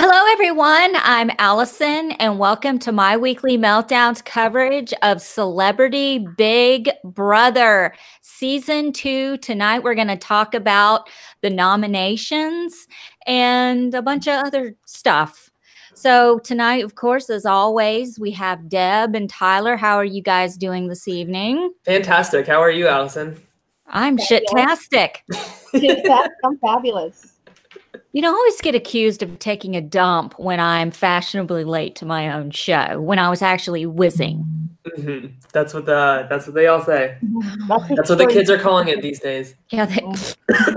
Hello, everyone. I'm Allison, and welcome to my weekly meltdowns coverage of Celebrity Big Brother Season 2. Tonight, we're going to talk about the nominations and a bunch of other stuff. So, tonight, of course, as always, we have Deb and Tyler. How are you guys doing this evening? Fantastic. How are you, Allison? I'm shit-tastic. I'm fabulous. You know, I always get accused of taking a dump when I'm fashionably late to my own show, when I was actually whizzing. Mm-hmm. That's what they all say. That's what the kids are calling it these days. Yeah,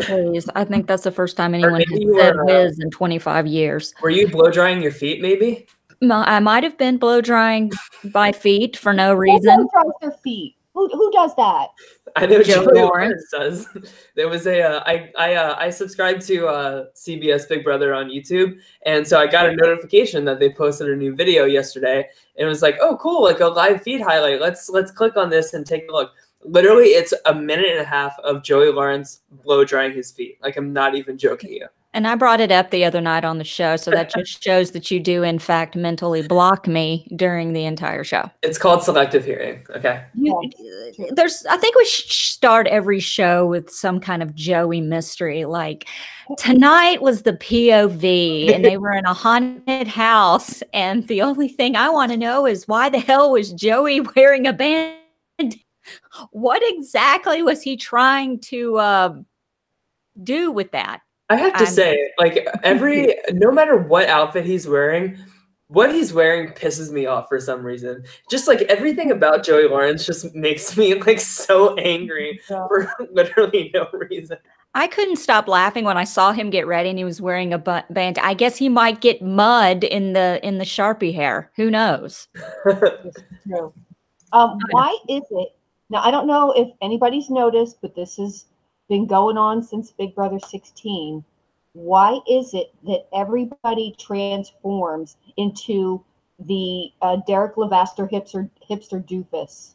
please. I think that's the first time anyone has said whiz in 25 years. Were you blow drying your feet, maybe? I might have been blow drying my feet for no reason. Who blow dries their feet? Who does that? I know Joey Lawrence does. There was I subscribed to CBS Big Brother on YouTube, and so I got a notification that they posted a new video yesterday, and it was like, oh, cool, like a live feed highlight. Let's click on this and take a look. Literally, it's a minute and a half of Joey Lawrence blow drying his feet. Like, I'm not even joking you. And I brought it up the other night on the show, so that just shows that you do, in fact, mentally block me during the entire show. It's called selective hearing, okay? I think we should start every show with some kind of Joey mystery. Like, tonight was the POV, and they were in a haunted house, and the only thing I want to know is why the hell was Joey wearing a band? What exactly was he trying to do with that? I have to say, like, no matter what outfit he's wearing, what he's wearing pisses me off for some reason. Just like everything about Joey Lawrence just makes me like so angry for literally no reason. I couldn't stop laughing when I saw him get ready and he was wearing a band. I guess he might get mud in the Sharpie hair. Who knows? True. Why is it? Now, I don't know if anybody's noticed, but this has been going on since Big Brother 16. Why is it that everybody transforms into the Derek Levaster hipster doofus?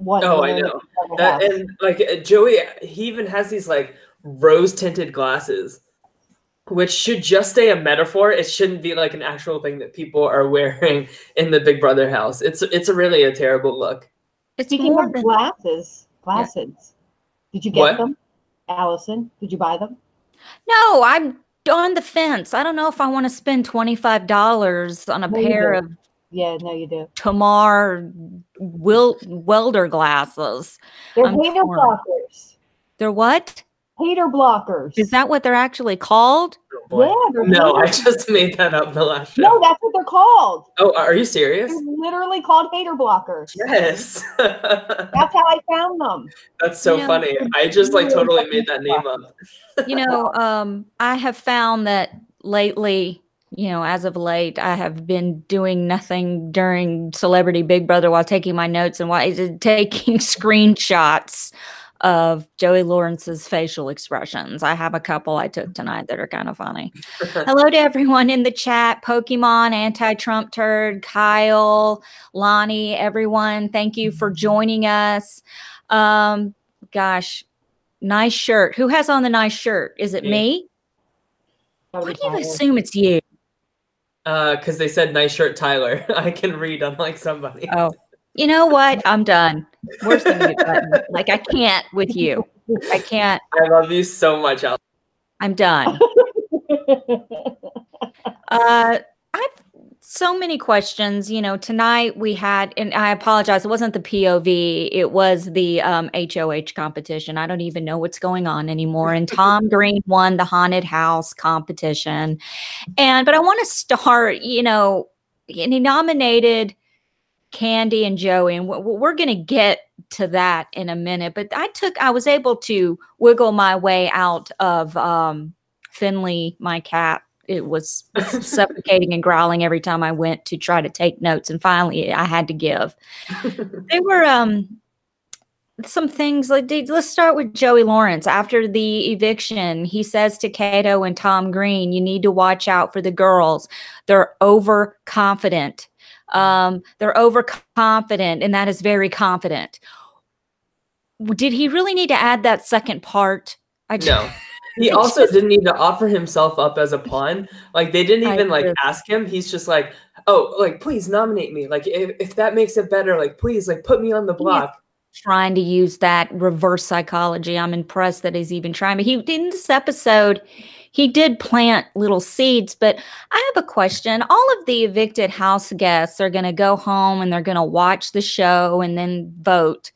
I know that, and like Joey, he even has these like rose tinted glasses, which should just stay a metaphor. It shouldn't be like an actual thing that people are wearing in the Big Brother house. It's really a terrible look. Speaking of glasses. Yeah. Did you get them, Allison? Did you buy them? No, I'm on the fence. I don't know if I want to spend $25 on a pair of you do. Tamar welder glasses. They're hater blockers. They're what? Hater blockers. Is that what they're actually called? Oh, yeah. No, I just made that up the last show. No, that's what they're called. Oh, are you serious? They're literally called hater blockers. Yes. That's how I found them. That's so funny. I just like totally made that name up. You know, I have found that lately, as of late, I have been doing nothing during Celebrity Big Brother while taking my notes and taking screenshots of Joey Lawrence's facial expressions. I have a couple I took tonight that are kind of funny. Hello to everyone in the chat. Pokemon, Anti-Trump Turd, Kyle, Lonnie, everyone. Thank you for joining us. Gosh, nice shirt. Who has on the nice shirt? Is it me? Why do you assume it's you? Because they said nice shirt, Tyler. I can read unlike somebody. Oh. You know what? I'm done. Where's the mute button? Like, I can't with you. I can't. I love you so much, Al. I'm done. I've so many questions. Tonight we had, and I apologize, it wasn't the POV. It was the HOH competition. I don't even know what's going on anymore. And Tom Green won the haunted house competition. But I want to start, and he nominated Kandi and Joey, and we're going to get to that in a minute. But I was able to wiggle my way out of Finley, my cat. It was suffocating and growling every time I went to try to take notes, and finally I had to give. There were some things like, let's start with Joey Lawrence. After the eviction, he says to Kato and Tom Green, you need to watch out for the girls. They're overconfident. They're overconfident, and that is very confident. Did he really need to add that second part? No. He also didn't even offer himself up as a pawn. Like, they didn't even like ask him. He's just like, oh, like, please nominate me. Like, if that makes it better, like, please, like, put me on the block. Trying to use that reverse psychology. I'm impressed that he's even trying. But he in this episode, he did plant little seeds. But I have a question. All of the evicted house guests are going to go home and they're going to watch the show and then vote.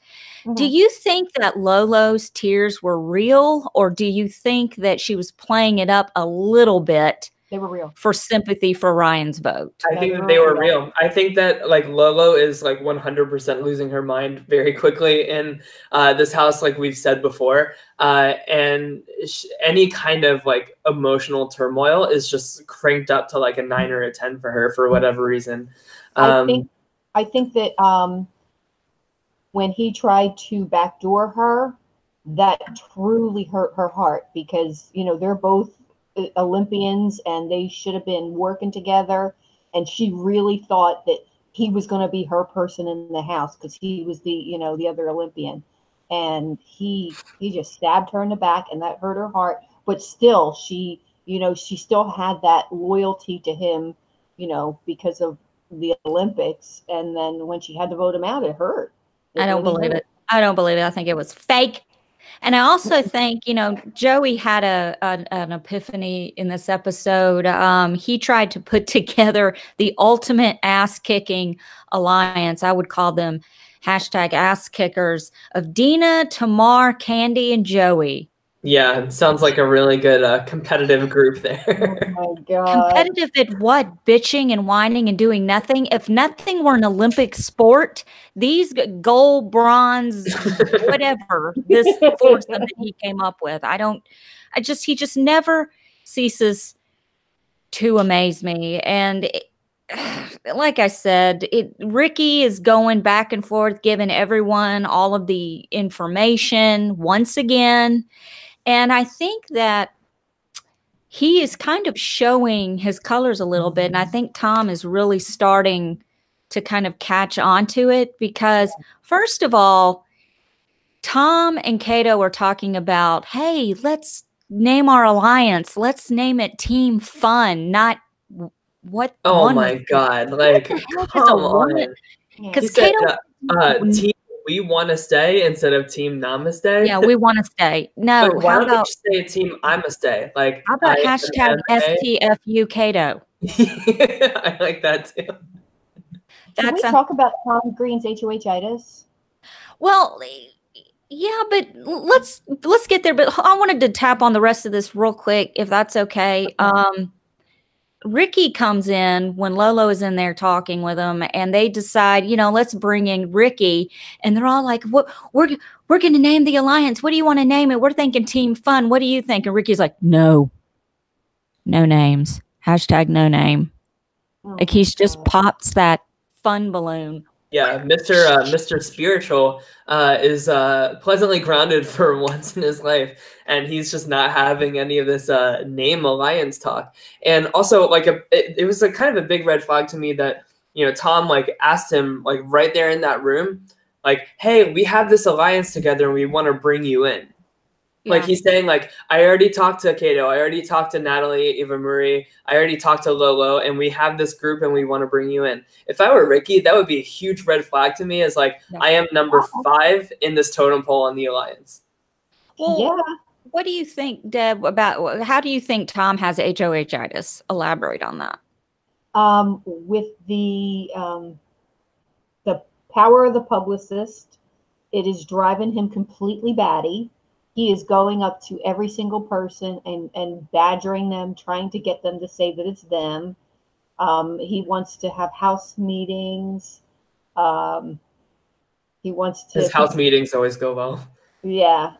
Do you think that Lolo's tears were real, or do you think that she was playing it up a little bit? They were real. For sympathy for Ryan's vote. I think that they were real. I think that like Lolo is like 100% losing her mind very quickly in this house, like we've said before. And any kind of like emotional turmoil is just cranked up to like a 9 or a 10 for her for whatever reason. I think that when he tried to backdoor her, that truly hurt her heart because, you know, they're both Olympians and they should have been working together. And she really thought that he was going to be her person in the house because he was the, you know, the other Olympian. And he just stabbed her in the back and that hurt her heart. But still, she, you know, she still had that loyalty to him, you know, because of the Olympics. And then when she had to vote him out, it hurt. I don't believe it. I don't believe it. I think it was fake. And I also think, you know, Joey had an epiphany in this episode. He tried to put together the ultimate ass-kicking alliance. I would call them #ass kickers of Dina, Tamar, Kandi, and Joey. Yeah, it sounds like a really good competitive group there. Oh my God. Competitive at what? Bitching and whining and doing nothing? If nothing were an Olympic sport, these gold, bronze, whatever, this foursome that he came up with, he just never ceases to amaze me. And like I said, Ricky is going back and forth, giving everyone all of the information once again. And I think that he is kind of showing his colors a little bit. And I think Tom is really starting to kind of catch on to it because, first of all, Tom and Kato are talking about, hey, let's name our alliance. Let's name it Team Fun, not what. Oh my God. Like, come on. Because Kato. Team We Want to Stay instead of Team Namaste. Yeah, we want to stay. No, but why don't you say Team I'ma Stay? Like, how about #STFU Kato? I like that too. Can we talk about Tom Green's HOH-itis? Well, yeah, but let's get there. But I wanted to tap on the rest of this real quick, if that's okay. Ricky comes in when Lolo is in there talking with him, and they decide, you know, let's bring in Ricky. And they're all like, "What? We're going to name the alliance. What do you want to name it? We're thinking Team Fun. What do you think?" And Ricky's like, no names. #no name. Like he's just pops that fun balloon. Yeah, Mr. Spiritual is pleasantly grounded for once in his life, and he's just not having any of this name alliance talk. And also, like, it was like kind of a big red flag to me that, you know, Tom like asked him like right there in that room, like, "Hey, we have this alliance together, and we want to bring you in." Yeah. Like he's saying, like, I already talked to Kato, I already talked to Natalie, Eva Marie, I already talked to Lolo, and we have this group and we want to bring you in. If I were Ricky, that would be a huge red flag to me as like, I am number 5 in this totem pole on the alliance. Well, yeah. What do you think, Deb, about how do you think Tom has HOH-itis? Elaborate on that. With the power of the publicist, it is driving him completely batty. He is going up to every single person and badgering them, trying to get them to say that it's them. He wants to have house meetings. He wants to. His house meetings always go well. Yeah.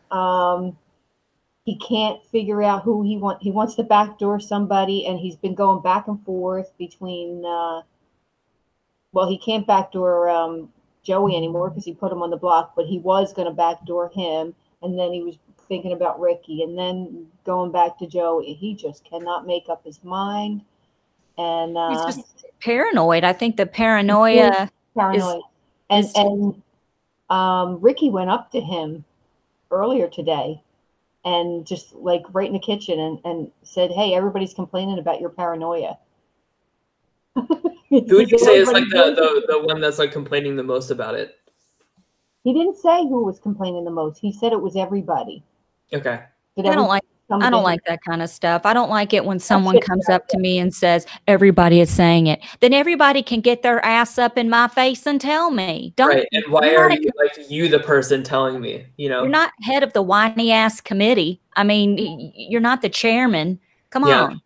He can't figure out who he wants. He wants to backdoor somebody, and he's been going back and forth between. Well, he can't backdoor Joey anymore because he put him on the block, but he was going to backdoor him, and then he was thinking about Ricky, and then going back to Joey. He just cannot make up his mind, and he's just paranoid. I think the paranoia and Ricky went up to him earlier today and just like right in the kitchen and said, "Hey, everybody's complaining about your paranoia." Who would you say is like the one that's like complaining the most about it? He didn't say who was complaining the most. He said it was everybody. Okay. I don't like that kind of stuff. I don't like it when someone comes up to me and says, everybody is saying it. Then everybody can get their ass up in my face and tell me. Right. And why are you like you the person telling me, you know? You're not head of the whiny ass committee. I mean, you're not the chairman. Come on.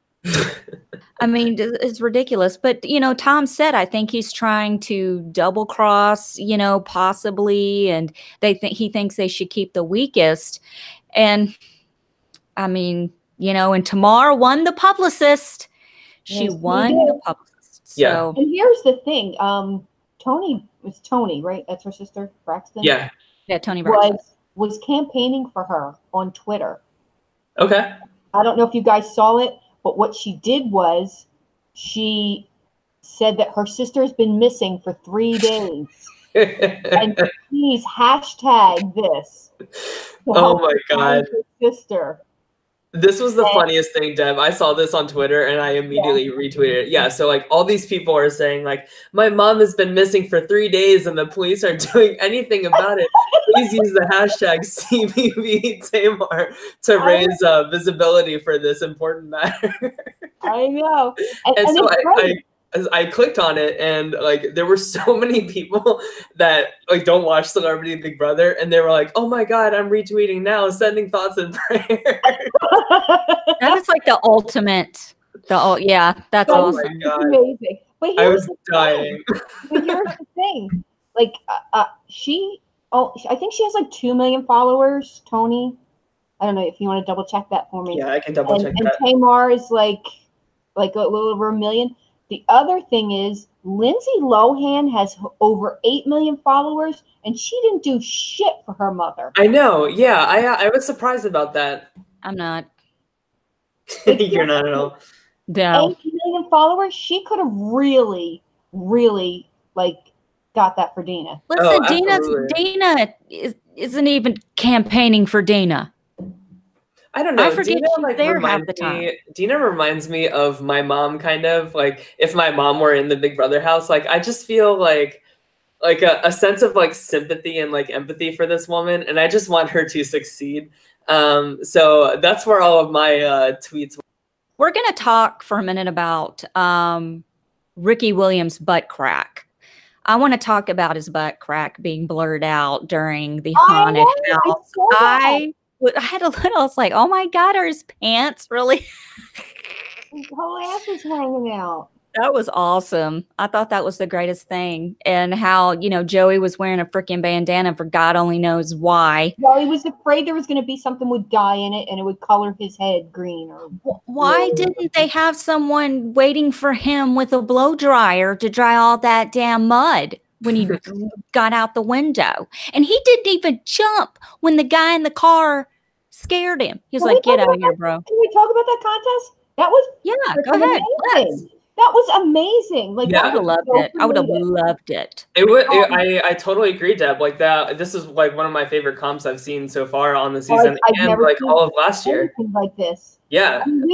I mean, it's ridiculous. But, you know, Tom said, I think he's trying to double cross, you know, possibly. And he thinks they should keep the weakest. And I mean, you know, and Tamar won the publicist. She won the publicist. So. And here's the thing. Tony, right? That's her sister, Braxton. Yeah. Yeah, Tony Braxton. Was campaigning for her on Twitter. Okay. I don't know if you guys saw it, but what she did was she said that her sister's been missing for 3 days. And please hashtag this. Oh my God. Her sister. This was the funniest thing, Deb. I saw this on Twitter and I immediately retweeted it. Yeah, so like all these people are saying like, my mom has been missing for 3 days and the police aren't doing anything about it. Please use the hashtag CBV Tamar to raise visibility for this important matter. I know. And so I clicked on it and like there were so many people that like don't watch Celebrity Big Brother and they were like, oh my God, I'm retweeting now, sending thoughts and prayers. That is like the ultimate. That's awesome. My God. Amazing. But I was dying. But here's the thing. Like I think she has like 2 million followers, Tony. I don't know if you want to double check that for me. Yeah, I can double check that. And Tamar is like a little over 1 million. The other thing is Lindsay Lohan has over 8 million followers, and she didn't do shit for her mother. I know. Yeah, I was surprised about that. I'm not. You're not at all. No. 8 million followers. She could have really, really like got that for Dina. Listen, Dina isn't even campaigning for Dina. I don't know. I forget she's there half the time. Dina reminds me of my mom, kind of like if my mom were in the Big Brother house. Like I just feel like a sense of like sympathy and like empathy for this woman, and I just want her to succeed. So that's where all of my tweets. We're gonna talk for a minute about Ricky Williams' butt crack. I want to talk about his butt crack being blurred out during the haunted house. I was like, oh my God, are his pants really? His whole ass is hanging out. That was awesome. I thought that was the greatest thing. And how, you know, Joey was wearing a freaking bandana for God only knows why. Well, he was afraid there was going to be something with dye in it and it would color his head green. Or why didn't they have someone waiting for him with a blow dryer to dry all that damn mud when he got out the window? And he didn't even jump when the guy in the car scared him. He was like, get out of here, bro. Can we talk about that contest? That was go ahead. That was amazing. Like, I would have loved it. I would have loved it. I totally agree, Deb. Like that. This is like one of my favorite comps I've seen so far on the season, and like all of last year. Like this. Yeah. I mean,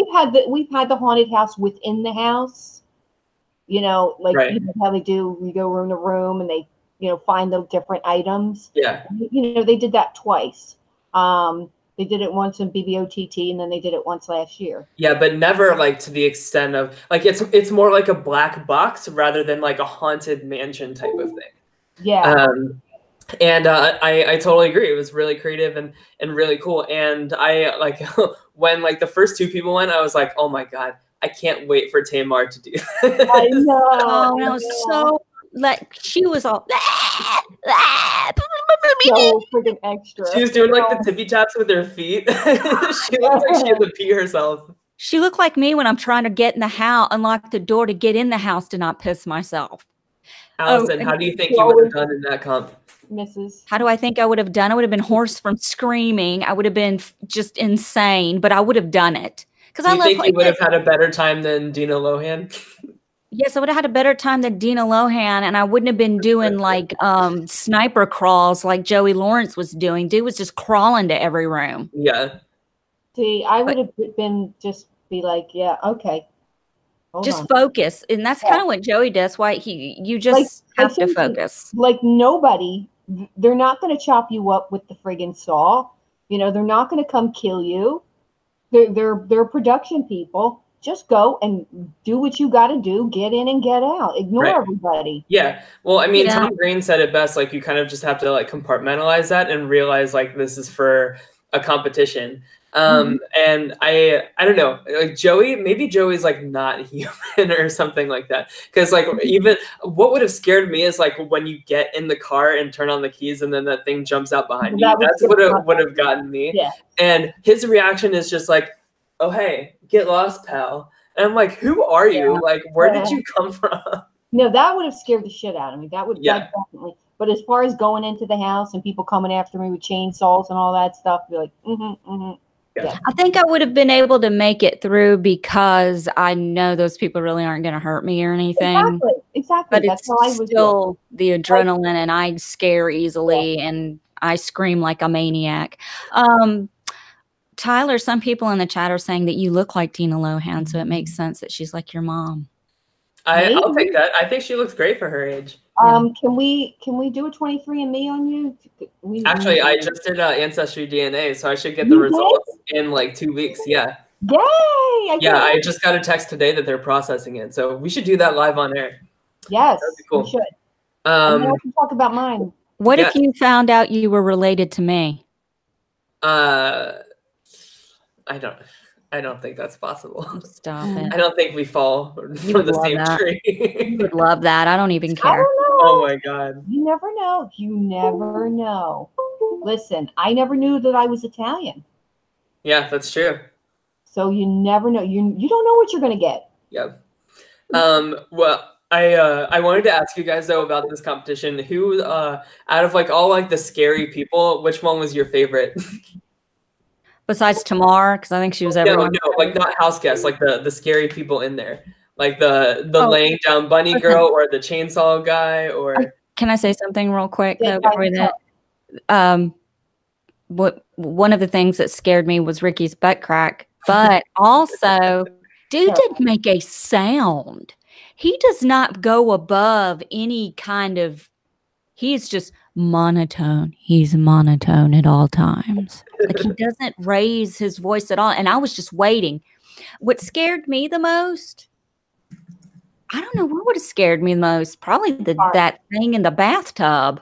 we've had the haunted house within the house. You know, like you know how they do. We go room to room, and they find the different items. Yeah. You know, they did that twice. They did it once in BBOTT, and then they did it once last year. Yeah, but never like to the extent of like it's more like a black box rather than like a haunted mansion type of thing. Yeah. And I totally agree. It was really creative and really cool. And I like when like the first 2 people went, I was like, oh my God, I can't wait for Tamar to do that. I know. Oh, no, so like she was all so freaking extra. She was doing like the tippy taps with her feet. She looked like she had to pee herself. She looked like me when I'm trying to get in the house, unlock the door to get in the house to not piss myself. Allison, how do you think you would have done in that comp? Mrs. How do I think I would have done? I would have been hoarse from screaming. I would have been just insane, but I would have done it. Because I think you would have had a better time than Dina Lohan? Yes, I would have had a better time than Dina Lohan, and I wouldn't have been doing like sniper crawls like Joey Lawrence was doing. Dude was just crawling to every room. Yeah. See, I would have been just be like, yeah, okay. Just focus. And that's kind of what Joey does. Why you just have to focus. Like nobody, they're not going to chop you up with the friggin' saw. You know, they're not going to come kill you. They're production people. Just go and do what you got to do. Get in and get out. Ignore everybody. Yeah. Well, I mean, Tom Green said it best. Like, you kind of just have to like compartmentalize that and realize like this is for a competition. And I don't know, like maybe Joey's like not human or something like that. Cause like even what would have scared me is like when you get in the car and turn on the keys and then that thing jumps out behind you. That's what would have gotten me. Yeah. And his reaction is just like, oh, hey, get lost, pal. And I'm like, who are you? Like, where did you come from? No, that would have scared the shit out of me. That would definitely. But as far as going into the house and people coming after me with chainsaws and all that stuff, be like, Yeah. I think I would have been able to make it through because I know those people really aren't going to hurt me or anything. Exactly. But it's still the adrenaline, and I scare easily, and I scream like a maniac. Tyler, some people in the chat are saying that you look like Dina Lohan, so it makes sense that she's like your mom. I'll take that. I think she looks great for her age. Can we do a 23andMe on you? Actually, I just did Ancestry DNA, so I should get the results in like 2 weeks. Yeah. Yay! I just got a text today that they're processing it, so we should do that live on air. Yes, that'd be cool. We should. And then I can talk about mine. What if you found out you were related to me? I don't think that's possible. Stop it. I don't think we fall from the same tree. You would love that. I don't even care. I don't know. Oh my God. You never know. You never know. Listen, I never knew that I was Italian. Yeah, that's true. So you never know. You don't know what you're gonna get. Yeah. Well, I wanted to ask you guys though about this competition. Who out of like all like the scary people, which one was your favorite? Besides Tamar, because I think she was everyone. No, like not house guests, like the scary people in there, like the laying down bunny girl or the chainsaw guy. Or can I say something real quick though before that? One of the things that scared me was Ricky's butt crack, but also, dude didn't make a sound. He does not go above any kind of. He's just monotone. He's monotone at all times. Like he doesn't raise his voice at all. And I was just waiting. What scared me the most, I don't know what would have scared me the most. Probably that thing in the bathtub.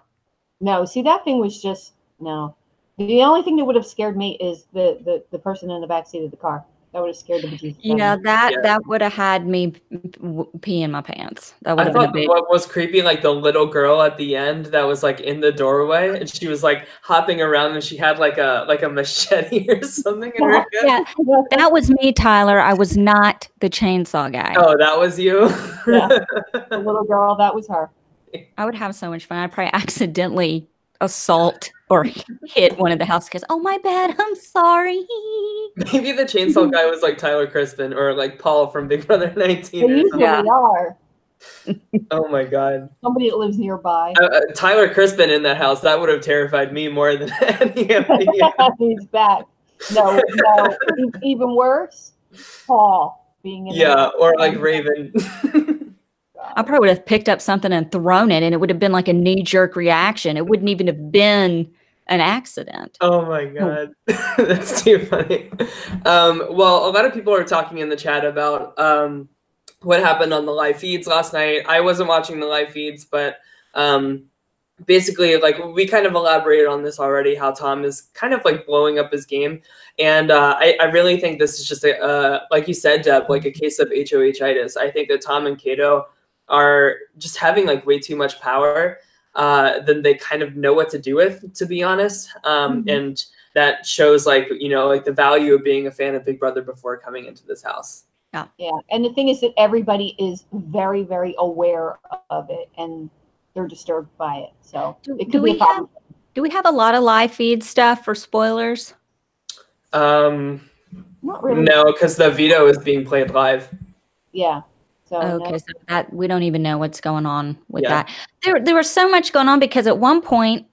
No, see, that thing was just, no. The only thing that would have scared me is the person in the backseat of the car. That would have scared the bejesus. Yeah, that would have had me pee in my pants. That would have been a big. What was creepy, like the little girl at the end that was like in the doorway, and she was like hopping around, and she had like a machete or something in her hand. Yeah, that was me, Tyler. I was not the chainsaw guy. Oh, that was you. Yeah, the little girl, that was her. I would have so much fun. I'd probably accidentally assault or hit one of the house kids. Oh, my bad. I'm sorry. Maybe the chainsaw guy was like Tyler Crispin or like Paul from Big Brother 19. They usually are. Oh my God. Somebody that lives nearby. Tyler Crispin in that house, that would have terrified me more than any of the He's back. No, even worse, Paul being in or like Raven. I probably would have picked up something and thrown it, and it would have been like a knee-jerk reaction. It wouldn't even have been an accident. Oh my God. That's too funny. Well, a lot of people are talking in the chat about what happened on the live feeds last night. I wasn't watching the live feeds, but basically, like, we kind of elaborated on this already, how Tom is kind of like blowing up his game. And I really think this is just like you said, Deb, like a case of HOH-itis. I think that Tom and Kato are just having like way too much power than they kind of know what to do with, to be honest. And that shows like, you know, like the value of being a fan of Big Brother before coming into this house. Yeah. And the thing is that everybody is very, very aware of it and they're disturbed by it. So it could be a problem. Do we have a lot of live feed stuff for spoilers? Not really. No, because the veto is being played live. Yeah. So okay, so that we don't even know what's going on with that. There was so much going on because at one point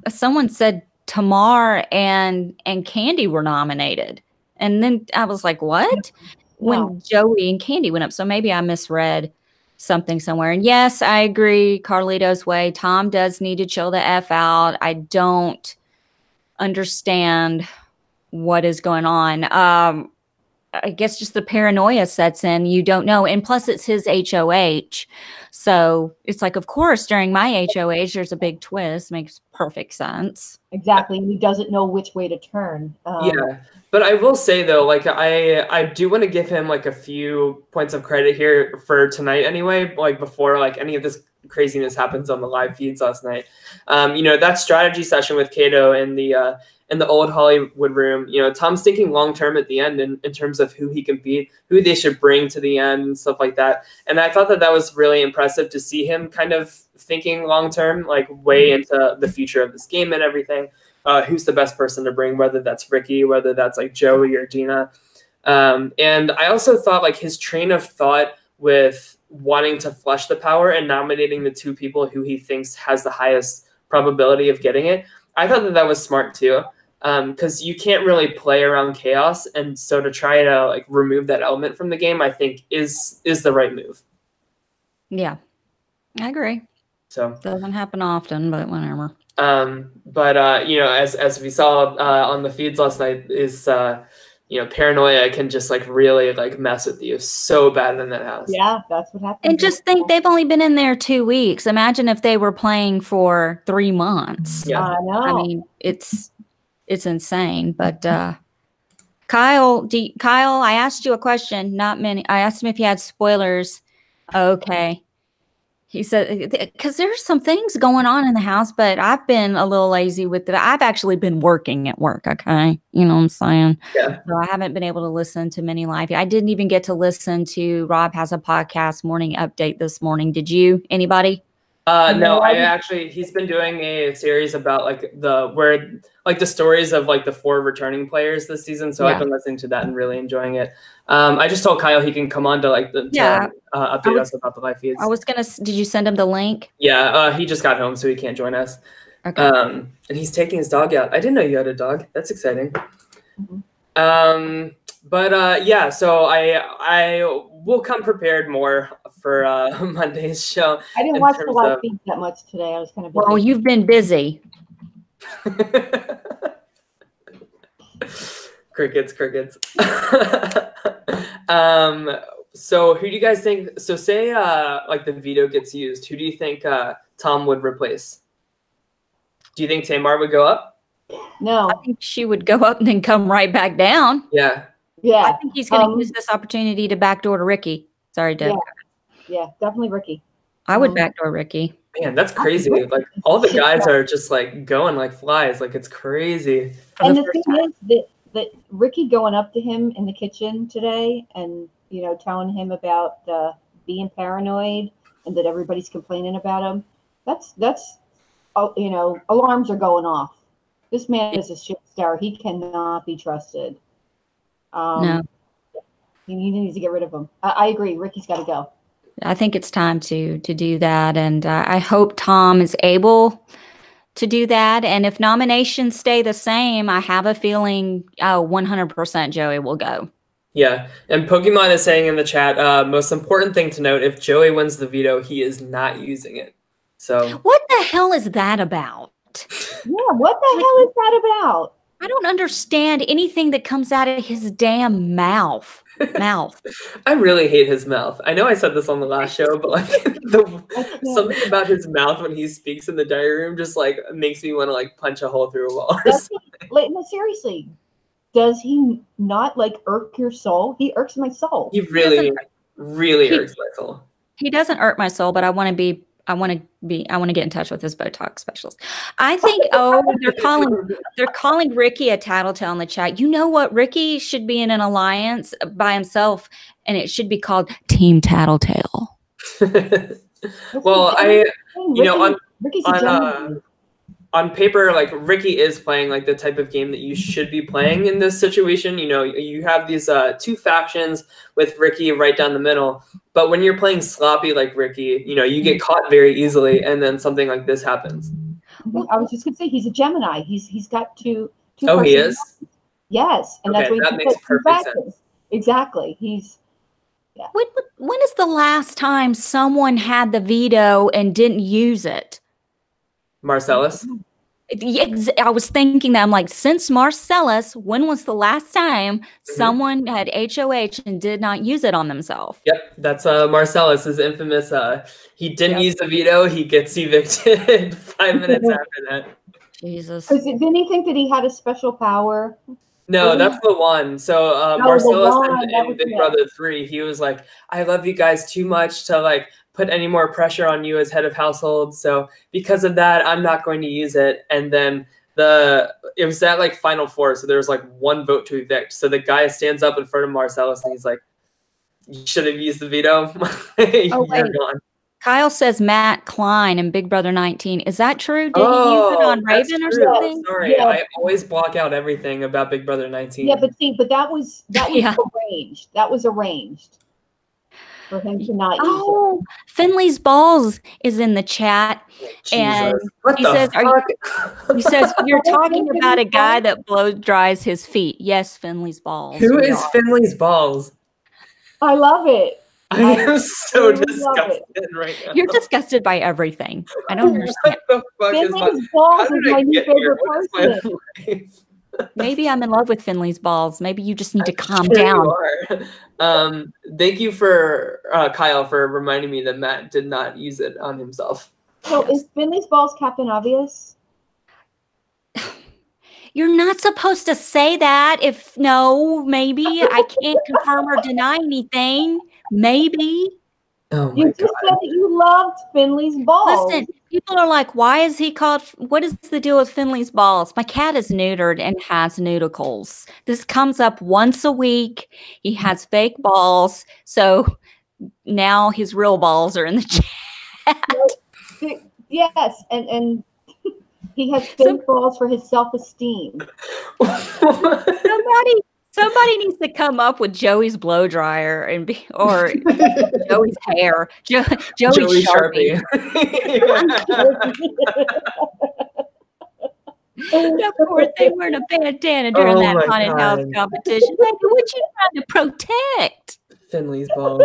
someone said Tamar and Kandi were nominated. And then I was like, what? When Joey and Kandi went up. So maybe I misread something somewhere. And yes, I agree, Carlito's way. Tom does need to chill the F out. I don't understand what is going on. I guess just the paranoia sets in. You don't know. And plus it's his HOH. So it's like, of course, during my HOH, there's a big twist. Makes perfect sense. Exactly. He doesn't know which way to turn. Yeah. But I will say though, like I do want to give him like a few points of credit here for tonight anyway, like before like any of this craziness happens on the live feeds last night. You know, that strategy session with Kato in the old Hollywood room, you know, Tom's thinking long term at the end in terms of who he can beat, who they should bring to the end and stuff like that. And I thought that was really impressive to see him kind of thinking long term, like way into the future of this game and everything. Who's the best person to bring, whether that's Ricky, whether that's like Joey or Dina. And I also thought like his train of thought with wanting to flush the power and nominating the two people who he thinks has the highest probability of getting it. I thought that that was smart too, because you can't really play around chaos. And so to try to like remove that element from the game, I think is the right move. Yeah, I agree. So doesn't happen often, but whatever. You know, as we saw on the feeds last night, is you know, paranoia can just like really like mess with you so bad in that house. Yeah, that's what happened. And just think they've only been in there 2 weeks. Imagine if they were playing for 3 months. Yeah, I know. I mean, it's insane. But Kyle, I asked you a question. Not many. I asked him if he had spoilers. Okay. He said, because there's some things going on in the house, but I've been a little lazy with it. I've actually been working at work, okay? You know what I'm saying? Yeah. So I haven't been able to listen to many live. I didn't even get to listen to Rob Has a Podcast morning update this morning. Did you? Anybody? No, he's been doing a series about like the stories of like the 4 returning players this season. So I've been listening to that and really enjoying it. I just told Kyle he can come on to like update us about the live feeds. Did you send him the link? Yeah, he just got home, so he can't join us. Okay. And he's taking his dog out. I didn't know you had a dog. That's exciting. Mm-hmm. Yeah, so I will come prepared more for Monday's show. I didn't watch the live feed that much today. I was kind of busy. Well, you've been busy. Crickets. So who do you guys think? So say like the veto gets used. Who do you think Tom would replace? Do you think Tamar would go up? No. I think she would go up and then come right back down. Yeah. Yeah. I think he's going to use this opportunity to backdoor to Ricky. Sorry, Deb. Yeah, definitely Ricky. I would backdoor Ricky. Man, that's crazy. Like all the guys are just like going like flies. Like it's crazy. And the thing is that Ricky going up to him in the kitchen today and, you know, telling him about being paranoid and that everybody's complaining about him. That's you know, alarms are going off. This man is a shit star. He cannot be trusted. No. He needs to get rid of him. I agree. Ricky's got to go. I think it's time to do that. And I hope Tom is able to do that. And if nominations stay the same, I have a feeling 100% Joey will go. Yeah. And Pokemon is saying in the chat, most important thing to note, if Joey wins the veto, he is not using it. So what the hell is that about? Yeah, what the hell is that about? I don't understand anything that comes out of his damn mouth. I really hate his mouth. I know I said this on the last show, but like something about his mouth when he speaks in the diary room just like makes me want to like punch a hole through a wall. No, seriously, does he not like irk your soul? He irks my soul. He really irks my soul. He doesn't irk my soul, but I want to get in touch with his Botox specialist. I think, they're calling Ricky a tattletale in the chat. You know what? Ricky should be in an alliance by himself, and it should be called Team Tattletale. Well, on paper, like Ricky is playing like the type of game that you should be playing in this situation. You know, you have these 2 factions with Ricky right down the middle. But when you're playing sloppy like Ricky, you know, you get caught very easily, and then something like this happens. I was just gonna say he's a Gemini. He's got two. Oh, he is? Yes, and Okay, that's what that makes perfect sense. Exactly. He's When is the last time someone had the veto and didn't use it? Marcellus? I was thinking that. I'm like, since Marcellus, when was the last time someone had HOH and did not use it on themselves? Yep, that's Marcellus, his infamous. He didn't use the veto. He gets evicted 5 minutes after that. Jesus. Didn't he think that he had a special power? No, that's the one. So Marcellus in Big Brother 3, he was like, I love you guys too much to like put any more pressure on you as head of household. So because of that, I'm not going to use it. And then it was that like final four. So there was like 1 vote to evict. So the guy stands up in front of Marcellus and he's like, you should have used the veto. You're gone. Kyle says Matt Klein in Big Brother 19. Is that true? Did he use it on Raven or something? Sorry, I always block out everything about Big Brother 19. Yeah, but that was arranged. That was arranged for him to not use it. Finley's Balls is in the chat. And he says, he says, you're talking about a guy that blow dries his feet. Yes, Finley's Balls. Who is Finley's Balls? I love it. I am so disgusted right now. You're disgusted by everything. I don't understand. What the fuck Finley's Balls is my new favorite person. Maybe I'm in love with Finley's Balls. Maybe you just need to calm down. Thank you for Kyle for reminding me that Matt did not use it on himself. So is Finley's Balls Captain Obvious? You're not supposed to say that. Maybe I can't confirm or deny anything. Maybe. Oh my you just said that you loved Finley's Balls. Listen, people are like, why is he called? What is the deal with Finley's Balls? My cat is neutered and has nudicles. This comes up once a week. He has fake balls. So now his real balls are in the chat. Yes, and he has fake balls for his self-esteem. Somebody needs to come up with Joey's blow dryer or Joey's hair. Joey's Sharpie. Of course, they weren't a bandana during that haunted house competition. Like, what you trying to protect? Finley's Balls.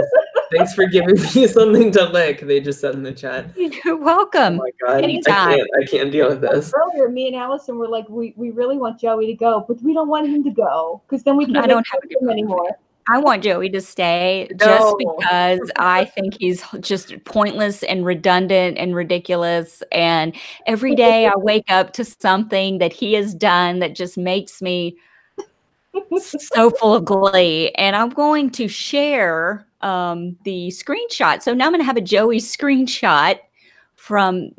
Thanks for giving me something to lick. They just said in the chat. You're welcome. Oh my God. Anytime. I can't deal with this. Earlier, me and Allison were like, we really want Joey to go, but we don't want him to go because then we can't have him anymore. I want Joey to stay just because I think he's just pointless and redundant and ridiculous. And every day I wake up to something that he has done that just makes me so full of glee. And I'm going to share the screenshot. So now I'm going to have a Joey screenshot from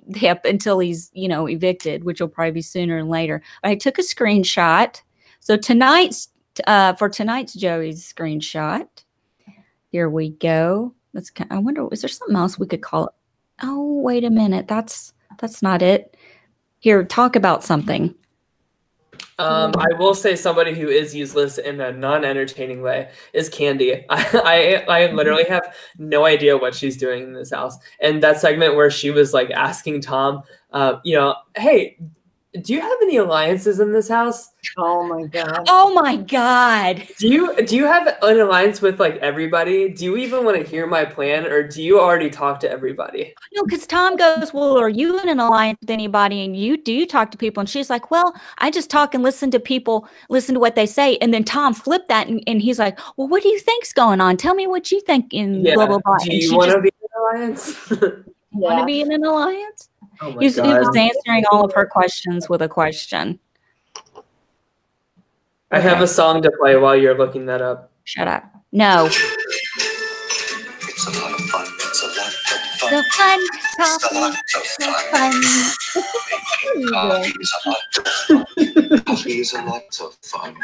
until he's, evicted, which will probably be sooner than later. I took a screenshot. So for tonight's Joey's screenshot, here we go. I wonder, is there something else we could call it? Oh, wait a minute. That's not it. Here, talk about something. I will say somebody who is useless in a non-entertaining way is Kandi. I literally have no idea what she's doing in this house. And that segment where she was like asking Tom, hey, do you have any alliances in this house? Oh my God. Oh my God. Do you have an alliance with like everybody? Do you even want to hear my plan, or do you already talk to everybody? No, because Tom goes, well, are you in an alliance with anybody? And do you talk to people? And she's like, well, I just talk and listen to people, listen to what they say. And then Tom flipped that and he's like, well, what do you think's going on? Tell me what you think in blah, blah, blah. Do you want to be in an alliance? Want to be in an alliance? Oh my He was God. answering all of her questions with a question. I have a song to play while you're looking that up. Shut up. No. It's a lot of fun. It's a lot of fun. The fun topic. Coffee is a lot of fun.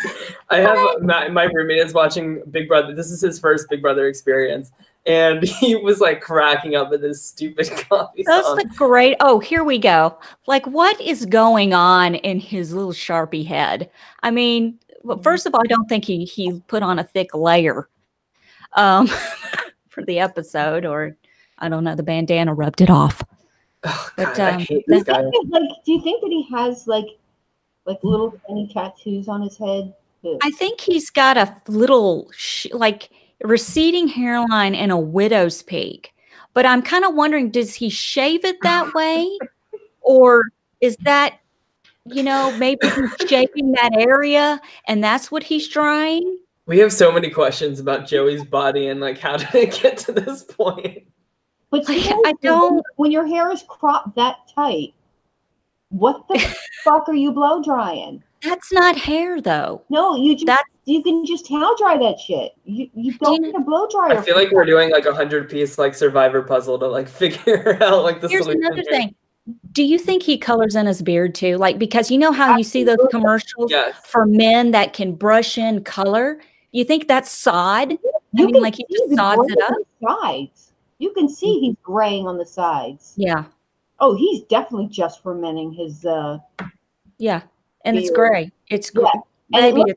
I have my roommate is watching Big Brother. This is his first Big Brother experience. And he was like cracking up at this stupid coffee song. That's the great. Oh, here we go. Like, what is going on in his little Sharpie head? I mean, well, first of all, I don't think he put on a thick layer for the episode, or I don't know, the bandana rubbed it off. Oh, but God, I hate this guy. Do you think that he has like little tiny tattoos on his head? I think he's got a little like receding hairline and a widow's peak. But I'm kind of wondering, does he shave it that way? Or is that, you know, maybe he's shaving that area and that's what he's drying? We have so many questions about Joey's body and like how did it get to this point? But Like, I don't. When your hair is cropped that tight, what the fuck are you blow drying? That's not hair, though. No, you can just towel dry that shit. You don't need a blow dryer. I feel like we're doing like 100-piece like Survivor puzzle to like figure out like the solution. Here's another thing. Do you think he colors in his beard too? Like, because you know how you see those commercials for men that can brush in color? You think that's sod? I mean, like he just sods it up? Sides. You can see he's graying on the sides. Yeah. Oh, he's definitely just fermenting his yeah. And beard. It's gray. It's gray. Yeah. And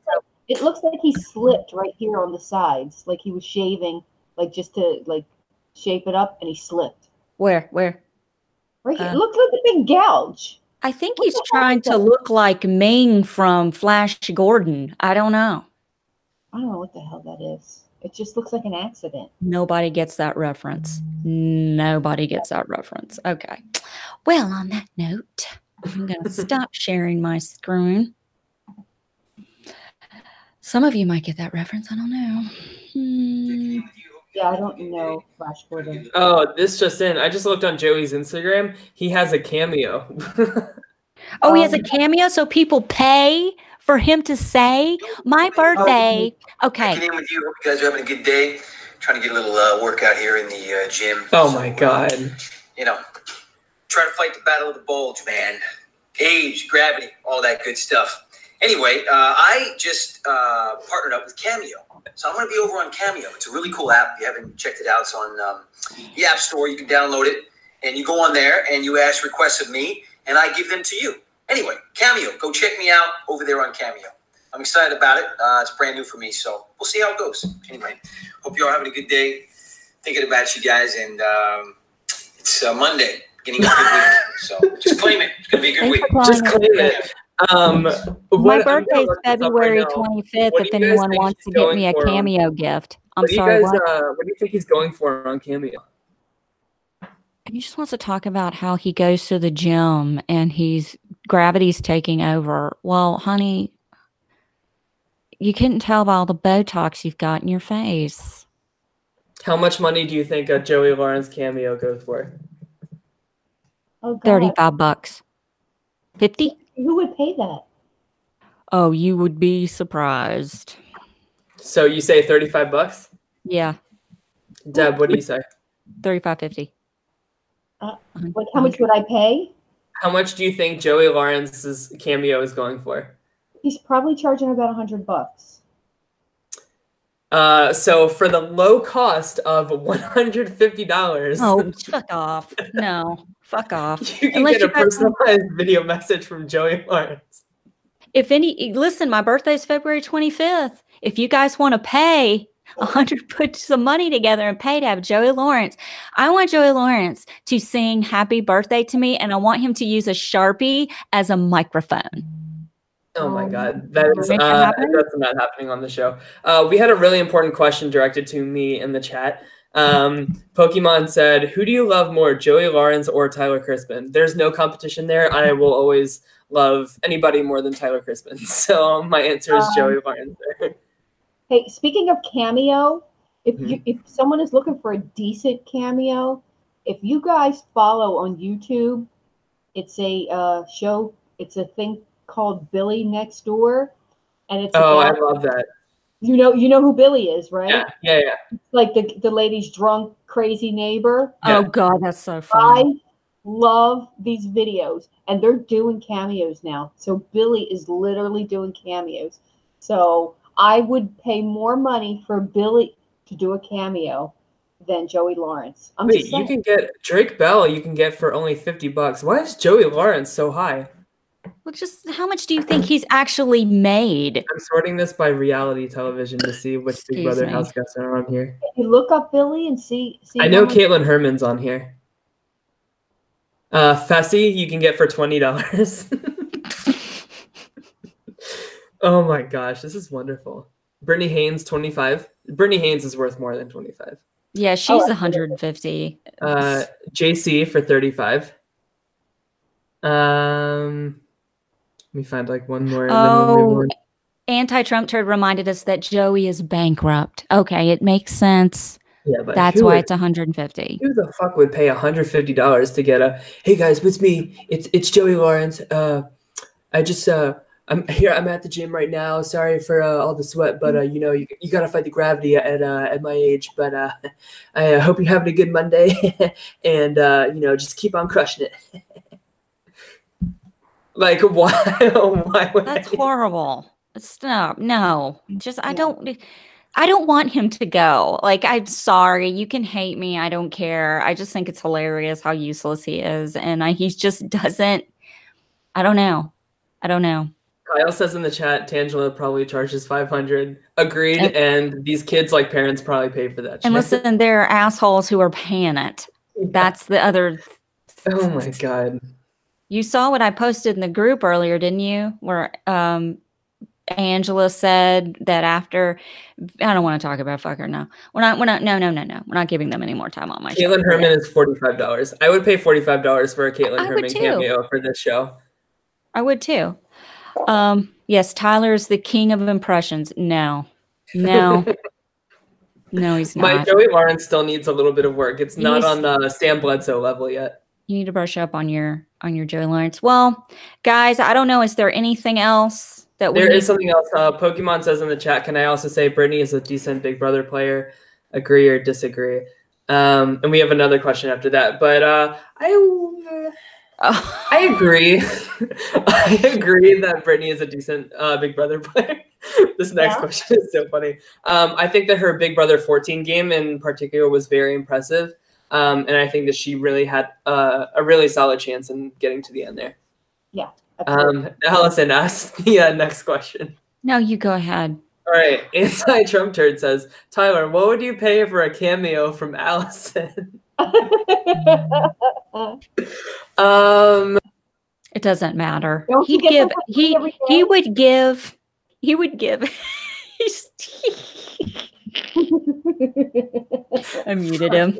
it looks like he slipped right here on the sides. Like he was shaving, like just to like shape it up, and he slipped. Where? Right here. Look at the big gouge. I think he's trying to look like Ming from Flash Gordon. I don't know. I don't know what the hell that is. It just looks like an accident. Nobody gets that reference. Nobody gets that reference. Okay. Well, on that note, I'm going to stop sharing my screen. Some of you might get that reference. I don't know. Yeah, I don't know Flash Gordon. Oh, this just in. I just looked on Joey's Instagram. He has a Cameo. Oh, he has a Cameo, so people pay for him to say my birthday. Okay. Checking in with you. Hope you guys are having a good day. Trying to get a little workout here in the gym. Oh my God. You know, trying to fight the battle of the bulge, man. Age, gravity, all that good stuff. Anyway, I just partnered up with Cameo. So I'm going to be over on Cameo. It's a really cool app. If you haven't checked it out, it's on the App Store. You can download it. And you go on there and you ask requests of me, and I give them to you. Anyway, Cameo. Go check me out over there on Cameo. I'm excited about it. It's brand new for me, so we'll see how it goes. Anyway, hope you all having a good day. Thinking about you guys, and it's Monday, beginning of a good week. So just claim it. It's going to be a good week. Just claim it. My birthday is February 25th. If anyone wants to get me a Cameo gift. I'm sorry. What do you think he's going for on Cameo? He just wants to talk about how he goes to the gym and gravity's taking over. Well, honey, you couldn't tell by all the Botox you've got in your face. How much money do you think a Joey Lawrence Cameo goes for? Oh, God. $35. 50? Who would pay that? Oh, you would be surprised. So you say $35? Yeah. Deb, what do you say? $35.50. How much would I pay? How much do you think Joey Lawrence's Cameo is going for? He's probably charging about $100. So for the low cost of $150. Oh, fuck off. No, fuck off. You can get a personalized video message from Joey Lawrence. Listen, my birthday is February 25th. If you guys want to pay put some money together and pay to have Joey Lawrence. I want Joey Lawrence to sing happy birthday to me, and I want him to use a Sharpie as a microphone. Oh my God. That's not happening on the show. We had a really important question directed to me in the chat. Pokemon said, who do you love more, Joey Lawrence or Tyler Crispin? There's no competition there. I will always love anybody more than Tyler Crispin. So my answer is Joey Lawrence there. Hey, speaking of Cameo, if someone is looking for a decent Cameo, if you guys follow on YouTube, it's a show. It's a thing called Billy Next Door, and it's I love that. You know who Billy is, right? Yeah. It's like the lady's drunk, crazy neighbor. Yeah. Oh God, that's so funny. I love these videos, and they're doing cameos now. So Billy is literally doing cameos. So I would pay more money for Billy to do a cameo than Joey Lawrence. Wait, you can get Drake Bell. You can get for only $50. Why is Joey Lawrence so high? Well, just how much do you think he's actually made? I'm sorting this by reality television to see which Big Brother house guests are on here. You look up Billy and see. I know Caitlin Herman's on here. Fessy, you can get for $20. Oh my gosh, this is wonderful. Brittany Haynes, 25. Brittany Haynes is worth more than 25. Yeah, she's 150. JC for 35. Let me find like one more. And then we'll move on. Anti-Trump turd reminded us that Joey is bankrupt. Okay, it makes sense. Yeah, but that's why it's 150. Who the fuck would pay $150 to get a? Hey guys, it's me. It's Joey Lawrence. I'm here. I'm at the gym right now. Sorry for all the sweat, but you know, you gotta fight the gravity at my age. But I hope you're having a good Monday, and you know, just keep on crushing it. Like why? Why would that's horrible? Stop. No, just I don't want him to go. Like, I'm sorry. You can hate me. I don't care. I just think it's hilarious how useless he is. And he just doesn't. I don't know. Kyle says in the chat, Tangela probably charges $500. Agreed. And these kids, like parents, probably pay for that. And listen, there are assholes who are paying it. That's the other. Oh my God. You saw what I posted in the group earlier, didn't you? Where Angela said that after, I don't want to talk about fucker. No, we're not. No. We're not giving them any more time on my show. Caitlin Herman is $45. I would pay $45 for a Caitlin Herman cameo for this show. I would too. Yes, Tyler is the king of impressions. No, he's not. My Joey Lawrence still needs a little bit of work. It's not on the Sam Bledsoe level yet. You need to brush up on your Joey Lawrence. Well, guys, I don't know. Is there anything else that there is something else? Pokemon says in the chat. Can I also say Brittany is a decent Big Brother player? Agree or disagree? And we have another question after that. But I agree. I agree that Brittany is a decent Big Brother player. This next question is so funny. I think that her Big Brother 14 game in particular was very impressive. And I think that she really had a really solid chance in getting to the end there. Yeah. Allison asked the next question. No, you go ahead. All right. Anti-Trump turd says, Tyler, what would you pay for a cameo from Allison? It doesn't matter. Don't He would give. I muted him.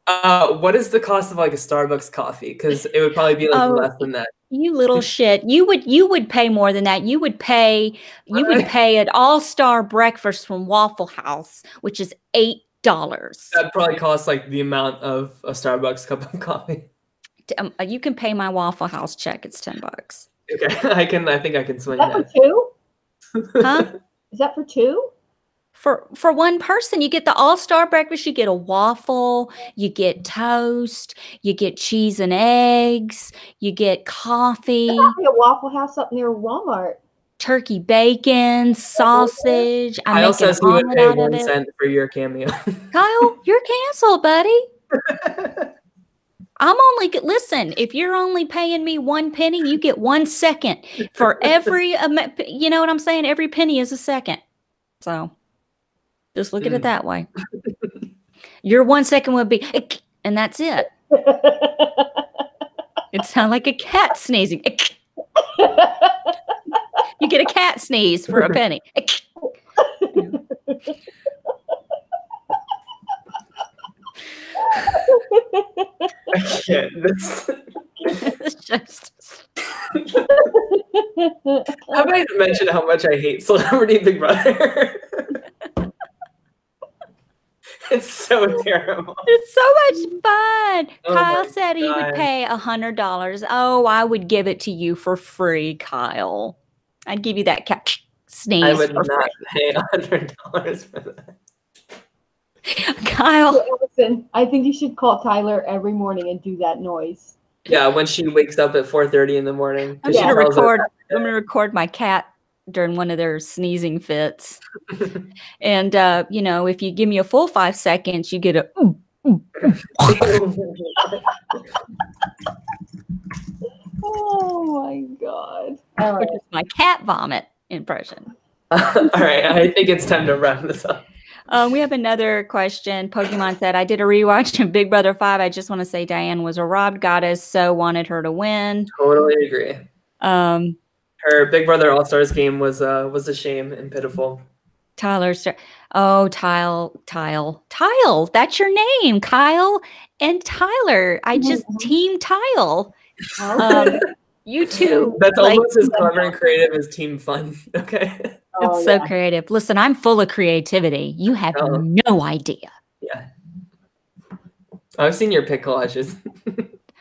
What is the cost of like a Starbucks coffee? Because it would probably be like less than that. You little shit. You would pay more than that. You would pay an all-star breakfast from Waffle House, which is $8. That probably costs like the amount of a Starbucks cup of coffee. You can pay my Waffle House check. It's $10. Okay, I think I can swing that. Is that for 2? Huh? Is that for 2? For one person, you get the all-star breakfast. You get a waffle. You get toast. You get cheese and eggs. You get coffee. There's probably a Waffle House up near Walmart. Turkey bacon, sausage. Kyle says he would pay 1 cent for your cameo. Kyle, you're canceled, buddy. Listen, if you're only paying me 1 penny, you get 1 second for every, you know what I'm saying? Every penny is a second. So just look at it that way. Your 1 second would be, and that's it. It sounds like a cat sneezing. You get a cat sneeze for a penny. I can't. It's just. How about I mention how much I hate Celebrity Big Brother? It's so terrible. It's so much fun. Kyle said he would pay $100. Oh, I would give it to you for free, Kyle. I'd give you that cat sneeze. I would not pay $100 for that. Kyle. Listen, I think you should call Tyler every morning and do that noise. Yeah, when she wakes up at 4:30 in the morning. I'm going to record my cat during one of their sneezing fits. And, you know, if you give me a full 5 seconds, you get a Oh my God. Which is my cat vomit impression. All right, I think it's time to wrap this up. We have another question. Pokemon said, I did a rewatch of Big Brother 5. I just want to say Diane was a robbed goddess, so wanted her to win. Totally agree. Her Her Big Brother All Stars game was a shame and pitiful. Tile. That's your name, Kyle and Tyler. I just team Tile. You two. That's almost as clever and creative as Team Fun. Okay. It's so creative. Listen, I'm full of creativity. You have no idea. Yeah. I've seen your pic collages.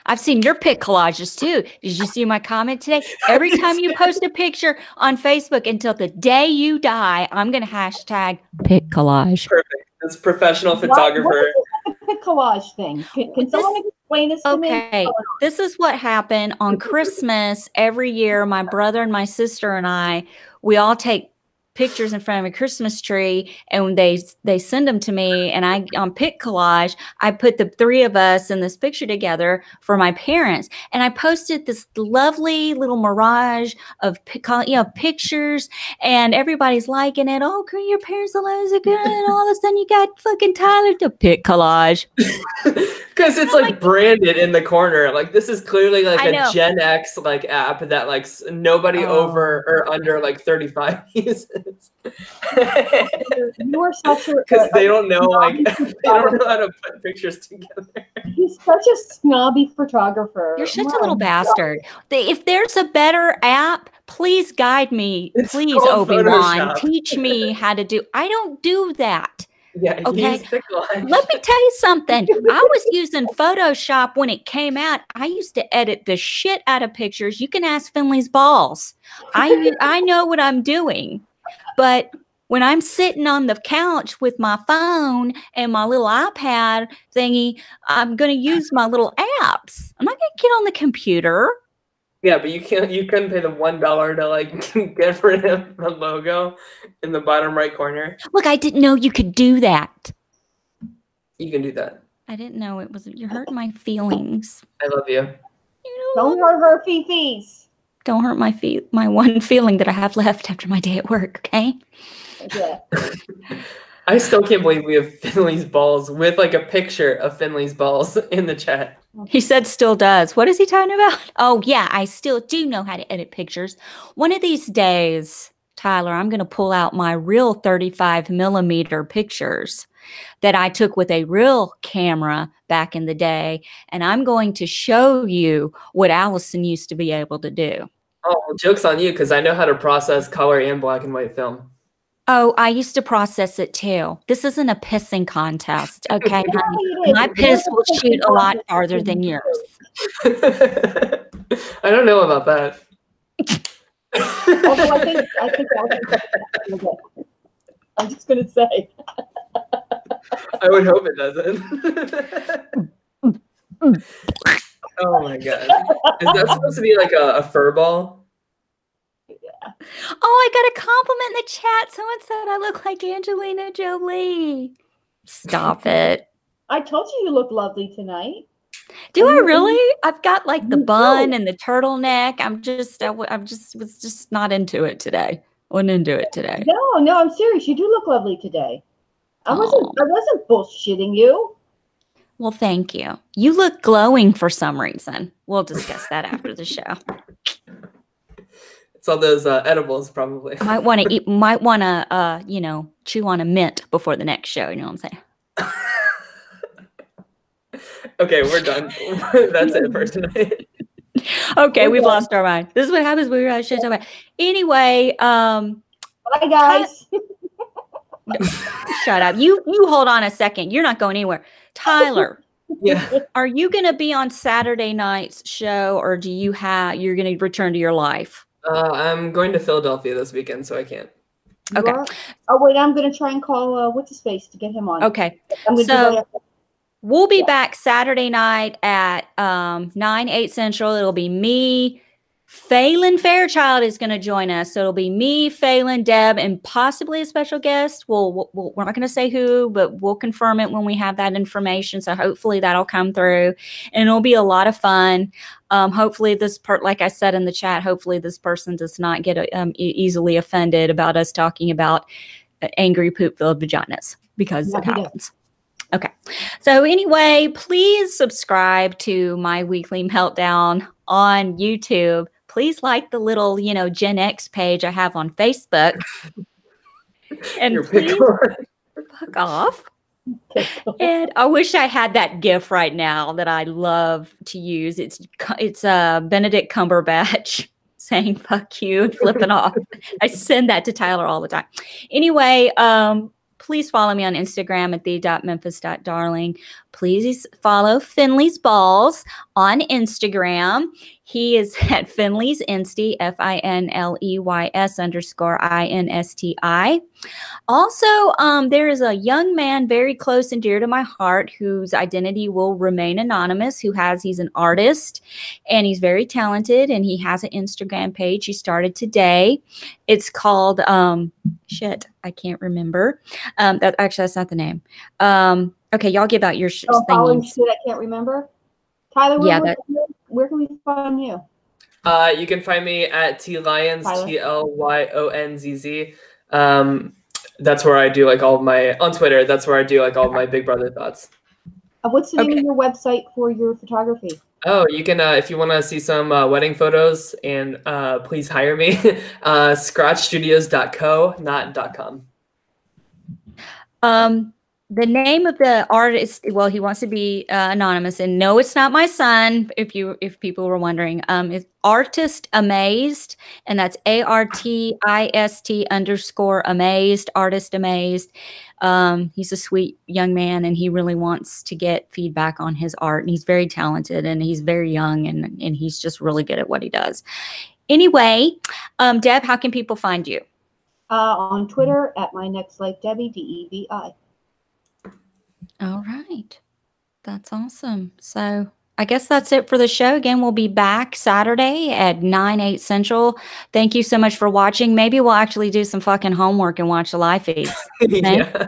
I've seen your pic collages too. Did you see my comment today? Every time you post a picture on Facebook until the day you die, I'm going to hashtag pic collage. Perfect. This professional photographer. What is the pic collage thing? Can someone explain this to me? Okay. This is what happened on Christmas. Every year, my brother and my sister and I, we all take pictures in front of a Christmas tree, and they send them to me, and I on pic collage I put the three of us in this picture together for my parents, and I posted this lovely little mirage of pictures, and everybody's liking it. Oh, your parents are so good, and all of a sudden you got fucking Tyler to pic collage because it's like branded in the corner. Like this is clearly like a Gen X like app that like nobody over or under like 35 uses. You are such a because they don't know like they don't know how to put pictures together. He's such a snobby photographer. You're such a little bastard. If there's a better app, please guide me. Please, Obi-Wan, teach me how to do. I don't do that. Yeah, okay. Let me tell you something. I was using Photoshop when it came out. I used to edit the shit out of pictures. You can ask Finley's balls. I know what I'm doing. But when I'm sitting on the couch with my phone and my little iPad thingy, I'm going to use my little apps. I'm not going to get on the computer. Yeah, but you couldn't pay the $1 to like get rid of the logo in the bottom right corner. Look, I didn't know you could do that. You can do that. I didn't know it was. You're hurting my feelings. I love you. Don't hurt her fees. Don't hurt my one feeling that I have left after my day at work, okay? Yeah. I still can't believe we have Finley's balls with like a picture of Finley's balls in the chat. He said still does. What is he talking about? Oh, yeah, I still do know how to edit pictures. One of these days, Tyler, I'm going to pull out my real 35 millimeter pictures that I took with a real camera back in the day, and I'm going to show you what Allison used to be able to do. Oh, well, joke's on you, because I know how to process color and black and white film. Oh, I used to process it too. This isn't a pissing contest, okay? My piss will shoot a lot farther than yours. I don't know about that. Although I think I'm just going to say. I would hope it doesn't. Oh my god. Is that supposed to be like a fur ball? Yeah. Oh, I got a compliment in the chat. Someone said I look like Angelina Jolie. Stop it. I told you look lovely tonight. Do I really? I've got like the bun and the turtleneck. Was just not into it today. Wasn't into it today. No, I'm serious. You do look lovely today. I wasn't bullshitting you. Well, thank you. You look glowing for some reason. We'll discuss that after the show. It's all those edibles, probably. Might want to eat. Might want to, chew on a mint before the next show. You know what I'm saying? Okay, we're done. That's it for tonight. Okay, we've lost our mind. This is what happens when we're shit about. Anyway, bye guys. Shut up. You hold on a second. You're not going anywhere. Tyler. Yeah. Are you going to be on Saturday night's show, or you're going to return to your life? I'm going to Philadelphia this weekend, so I can't. Okay. Oh wait, I'm going to try and call what's his face to get him on. Okay. So we'll be back Saturday night at 9/8 Central. It'll be me. Phelan Fairchild is going to join us. So it'll be me, Phelan, Deb, and possibly a special guest. We're not going to say who, but we'll confirm it when we have that information. So hopefully that'll come through, and it'll be a lot of fun. Hopefully like I said in the chat, hopefully this person does not get easily offended about us talking about angry poop-filled vaginas, because it happens. Okay. So anyway, please subscribe to my weekly meltdown on YouTube. please like the little, Gen X page I have on Facebook. And please fuck off. And I wish I had that GIF right now that I love to use. It's Benedict Cumberbatch saying "fuck you" and flipping off. I send that to Tyler all the time. Anyway, please follow me on Instagram at the.memphis.darling. Please follow Finley's Balls on Instagram. He is at Finley's Insty, FINLEYS_INSTI. Also, there is a young man very close and dear to my heart whose identity will remain anonymous, he's an artist, and he's very talented, and he has an Instagram page he started today. It's called, I can't remember. That's not the name. Okay, y'all give out your things. I can't remember. Tyler, where can we find you? You can find me at TLyonz, TLYONZZ. That's where I do like all of my, on Twitter, that's where I do like all of my Big Brother thoughts. What's the name of your website for your photography? Oh, you can, if you want to see some wedding photos, and please hire me, scratchstudios.co, not .com. The name of the artist, well, he wants to be anonymous, and no, it's not my son. If people were wondering, is Artist Amazed, and that's ARTIST_amazed. Artist Amazed. He's a sweet young man, and he really wants to get feedback on his art, and he's very talented, and he's very young, and he's just really good at what he does. Anyway, Deb, how can people find you? On Twitter at MyNextLifeDebbie, DEVI. All right. That's awesome. So I guess that's it for the show. Again, we'll be back Saturday at 9/8 Central. Thank you so much for watching. Maybe we'll actually do some fucking homework and watch the live feeds. Yeah.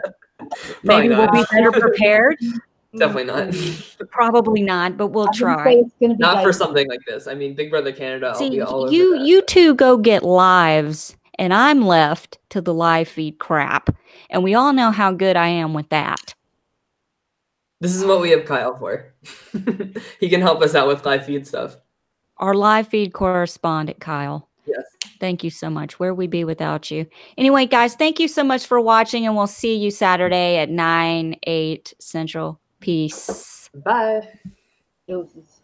Maybe we'll be better prepared. Definitely not. Probably not, but we'll try. It's gonna be not for something like this. I mean, Big Brother Canada, I'll be all over that. You two go get lives, and I'm left to the live feed crap. And we all know how good I am with that. This is what we have Kyle for. He can help us out with live feed stuff. Our live feed correspondent, Kyle. Yes. Thank you so much. Where would we be without you? Anyway, guys, thank you so much for watching, and we'll see you Saturday at 9/8 Central. Peace. Bye. Doses.